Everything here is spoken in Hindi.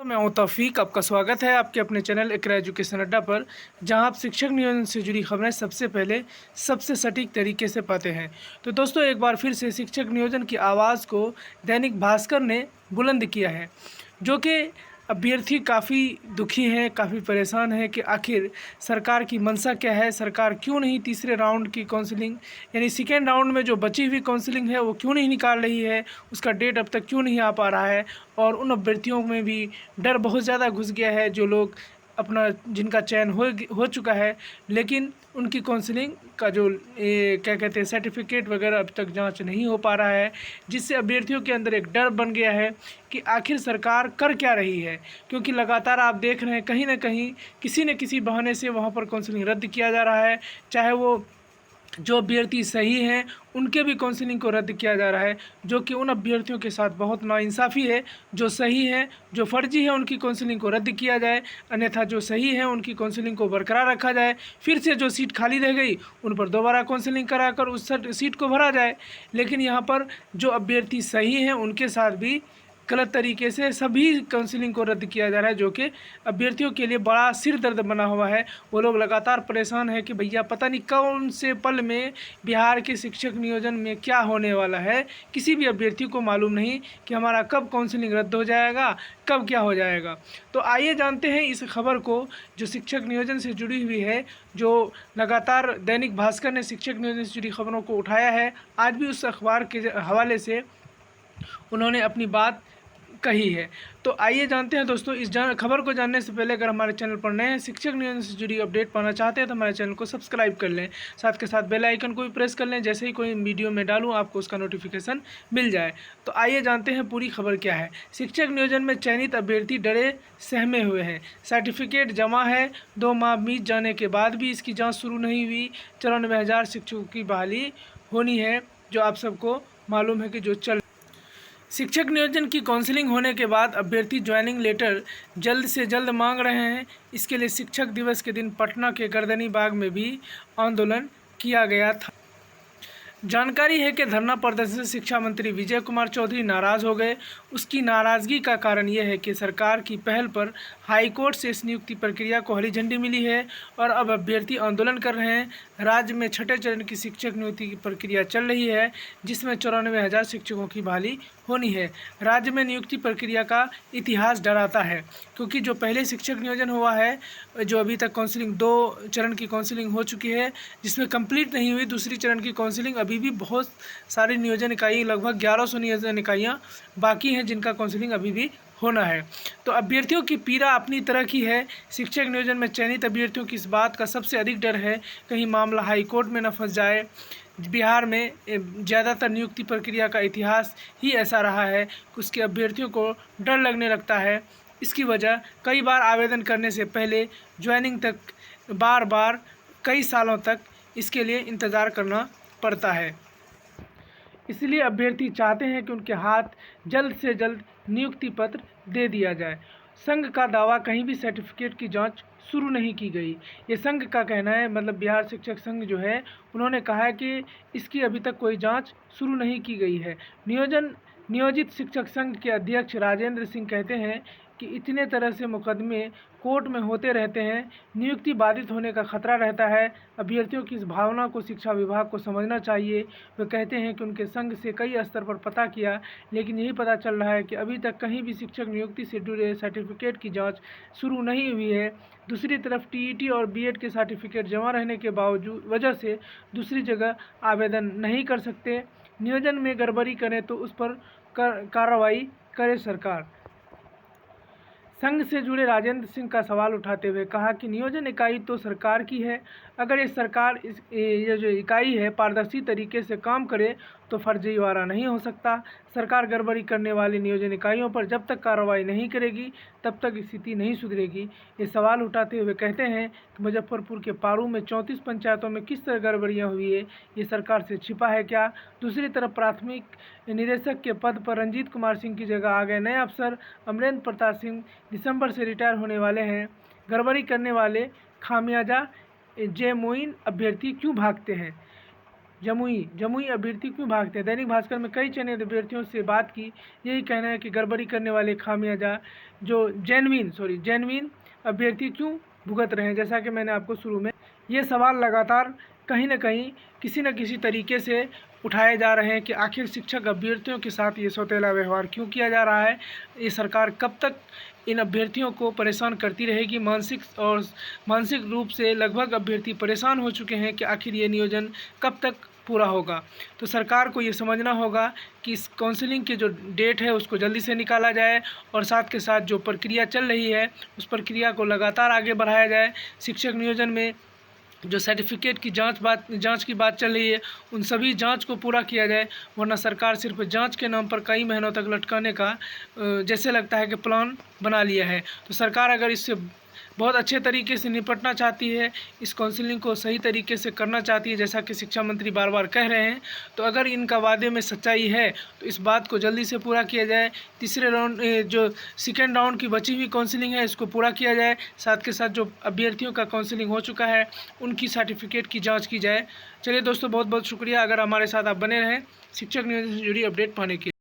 मैं हूं तौफीक। आपका स्वागत है आपके अपने चैनल इकरा एजुकेशन अड्डा पर, जहां आप शिक्षक नियोजन से जुड़ी खबरें सबसे पहले सबसे सटीक तरीके से पाते हैं। तो दोस्तों, एक बार फिर से शिक्षक नियोजन की आवाज़ को दैनिक भास्कर ने बुलंद किया है, जो कि अभ्यर्थी काफ़ी दुखी हैं, काफ़ी परेशान हैं कि आखिर सरकार की मंशा क्या है। सरकार क्यों नहीं तीसरे राउंड की काउंसलिंग, यानी सेकेंड राउंड में जो बची हुई काउंसलिंग है वो क्यों नहीं निकाल रही है, उसका डेट अब तक क्यों नहीं आ पा रहा है। और उन अभ्यर्थियों में भी डर बहुत ज़्यादा घुस गया है, जो लोग अपना जिनका चयन हो चुका है, लेकिन उनकी काउंसलिंग का जो क्या कहते हैं सर्टिफिकेट वगैरह अब तक जांच नहीं हो पा रहा है, जिससे अभ्यर्थियों के अंदर एक डर बन गया है कि आखिर सरकार कर क्या रही है। क्योंकि लगातार आप देख रहे हैं कहीं ना कहीं किसी न किसी बहाने से वहाँ पर काउंसलिंग रद्द किया जा रहा है, चाहे वो जो अभ्यर्थी सही हैं उनके भी काउंसलिंग को रद्द किया जा रहा है, जो कि उन अभ्यर्थियों के साथ बहुत नाइंसाफ़ी है। जो सही है, जो फर्जी है, उनकी काउंसलिंग को रद्द किया जाए, अन्यथा जो सही है उनकी काउंसलिंग को बरकरार रखा जाए। फिर से जो सीट खाली रह गई उन पर दोबारा काउंसलिंग कराकर उस सीट को भरा जाए। लेकिन यहाँ पर जो अभ्यर्थी सही हैं उनके साथ भी गलत तरीके से सभी काउंसलिंग को रद्द किया जा रहा है, जो कि अभ्यर्थियों के लिए बड़ा सिर दर्द बना हुआ है। वो लोग लगातार परेशान है कि भैया पता नहीं कौन से पल में बिहार के शिक्षक नियोजन में क्या होने वाला है। किसी भी अभ्यर्थी को मालूम नहीं कि हमारा कब काउंसलिंग रद्द हो जाएगा, कब क्या हो जाएगा। तो आइए जानते हैं इस खबर को, जो शिक्षक नियोजन से जुड़ी हुई है, जो लगातार दैनिक भास्कर ने शिक्षक नियोजन से जुड़ी खबरों को उठाया है। आज भी उस अखबार के हवाले से उन्होंने अपनी बात कही है। तो आइए जानते हैं दोस्तों, इस खबर को जानने से पहले अगर हमारे चैनल पर नए हैं, शिक्षक नियोजन से जुड़ी अपडेट पाना चाहते हैं तो हमारे चैनल को सब्सक्राइब कर लें, साथ के साथ बेल आइकन को भी प्रेस कर लें, जैसे ही कोई वीडियो में डालूं आपको उसका नोटिफिकेशन मिल जाए। तो आइए जानते हैं पूरी खबर क्या है। शिक्षक नियोजन में चयनित अभ्यर्थी डरे सहमे हुए हैं, सर्टिफिकेट जमा है, 2 माह बीत जाने के बाद भी इसकी जाँच शुरू नहीं हुई। 94,000 शिक्षकों की बहाली होनी है, जो आप सबको मालूम है कि जो चल शिक्षक नियोजन की काउंसलिंग होने के बाद अभ्यर्थी ज्वाइनिंग लेटर जल्द से जल्द मांग रहे हैं। इसके लिए शिक्षक दिवस के दिन पटना के गर्दनी बाग में भी आंदोलन किया गया था। जानकारी है कि धरना प्रदर्शन से शिक्षा मंत्री विजय कुमार चौधरी नाराज़ हो गए। उसकी नाराज़गी का कारण यह है कि सरकार की पहल पर हाईकोर्ट से इस नियुक्ति प्रक्रिया को हरी झंडी मिली है और अब अभ्यर्थी आंदोलन कर रहे हैं। राज्य में छठे चरण की शिक्षक नियुक्ति की प्रक्रिया चल रही है, जिसमें 94,000 शिक्षकों की बहाली होनी है। राज्य में नियुक्ति प्रक्रिया का इतिहास डराता है, क्योंकि जो पहले शिक्षक नियोजन हुआ है, जो अभी तक काउंसलिंग 2 चरण की काउंसलिंग हो चुकी है, जिसमें कंप्लीट नहीं हुई दूसरी चरण की काउंसलिंग, अभी भी बहुत सारी नियोजन इकाई, लगभग 1100 नियोजन इकाइयाँ बाकी हैं जिनका काउंसलिंग अभी भी होना है। तो अभ्यर्थियों की पीड़ा अपनी तरह की है। शिक्षक नियोजन में चयनित अभ्यर्थियों की इस बात का सबसे अधिक डर है कहीं मामला हाईकोर्ट में न फंस जाए। बिहार में ज़्यादातर नियुक्ति प्रक्रिया का इतिहास ही ऐसा रहा है कि उसके अभ्यर्थियों को डर लगने लगता है। इसकी वजह कई बार आवेदन करने से पहले ज्वाइनिंग तक बार बार कई सालों तक इसके लिए इंतज़ार करना पड़ता है। इसलिए अभ्यर्थी चाहते हैं कि उनके हाथ जल्द से जल्द नियुक्ति पत्र दे दिया जाए। संघ का दावा, कहीं भी सर्टिफिकेट की जांच शुरू नहीं की गई। ये संघ का कहना है, मतलब बिहार शिक्षक संघ जो है, उन्होंने कहा है कि इसकी अभी तक कोई जांच शुरू नहीं की गई है। नियोजित शिक्षक संघ के अध्यक्ष राजेंद्र सिंह कहते हैं कि इतने तरह से मुकदमे कोर्ट में होते रहते हैं, नियुक्ति बाधित होने का खतरा रहता है। अभ्यर्थियों की इस भावना को शिक्षा विभाग को समझना चाहिए। वे कहते हैं कि उनके संघ से कई स्तर पर पता किया, लेकिन यही पता चल रहा है कि अभी तक कहीं भी शिक्षक नियुक्ति से जुड़े सर्टिफिकेट की जांच शुरू नहीं हुई है। दूसरी तरफ टीईटी और बीएड के सर्टिफिकेट जमा रहने के वजह से दूसरी जगह आवेदन नहीं कर सकते। नियोजन में गड़बड़ी करें तो उस पर कार्रवाई करे सरकार। संघ से जुड़े राजेंद्र सिंह का सवाल उठाते हुए कहा कि नियोजन इकाई तो सरकार की है। अगर ये जो इकाई है पारदर्शी तरीके से काम करे तो फर्जीवाड़ा नहीं हो सकता। सरकार गड़बड़ी करने वाली नियोजन इकाइयों पर जब तक कार्रवाई नहीं करेगी तब तक स्थिति नहीं सुधरेगी। ये सवाल उठाते हुए कहते हैं कि मुजफ्फरपुर के पारू में 34 पंचायतों में किस तरह गड़बड़ियाँ हुई है, ये सरकार से छिपा है क्या। दूसरी तरफ प्राथमिक निदेशक के पद पर रंजीत कुमार सिंह की जगह आ गए नए अफसर अमरेंद्र प्रताप सिंह दिसंबर से रिटायर होने वाले हैं। गड़बड़ी करने वाले खामियाजा जेमुइन अभ्यर्थी क्यों भागते हैं। जमुई अभ्यर्थी क्यों भागते हैं। दैनिक भास्कर में कई चयनित अभ्यर्थियों से बात की, यही कहना है कि गड़बड़ी करने वाले खामियाजा जो जेन्युइन अभ्यर्थी क्यों भुगत रहे हैं। जैसा कि मैंने आपको शुरू में ये सवाल लगातार कहीं ना कहीं किसी न किसी तरीके से उठाए जा रहे हैं कि आखिर शिक्षक अभ्यर्थियों के साथ ये सौतेला व्यवहार क्यों किया जा रहा है। ये सरकार कब तक इन अभ्यर्थियों को परेशान करती रहेगी। मानसिक रूप से लगभग अभ्यर्थी परेशान हो चुके हैं कि आखिर ये नियोजन कब तक पूरा होगा। तो सरकार को ये समझना होगा कि इस काउंसलिंग के जो डेट है उसको जल्दी से निकाला जाए और साथ के साथ जो प्रक्रिया चल रही है उस प्रक्रिया को लगातार आगे बढ़ाया जाए। शिक्षक नियोजन में जो सर्टिफिकेट की जांच की बात चल रही है उन सभी जांच को पूरा किया जाए, वरना सरकार सिर्फ जांच के नाम पर कई महीनों तक लटकाने का जैसे लगता है कि प्लान बना लिया है। तो सरकार अगर इससे बहुत अच्छे तरीके से निपटना चाहती है, इस काउंसलिंग को सही तरीके से करना चाहती है, जैसा कि शिक्षा मंत्री बार बार कह रहे हैं, तो अगर इनका वादे में सच्चाई है तो इस बात को जल्दी से पूरा किया जाए। तीसरे राउंड जो सेकेंड राउंड की बची हुई काउंसलिंग है इसको पूरा किया जाए। साथ के साथ जो अभ्यर्थियों का काउंसलिंग हो चुका है उनकी सर्टिफिकेट की जाँच की जाए। चलिए दोस्तों, बहुत बहुत शुक्रिया। अगर हमारे साथ आप बने रहें शिक्षक नियोजन से जुड़ी अपडेट पाने के लिए।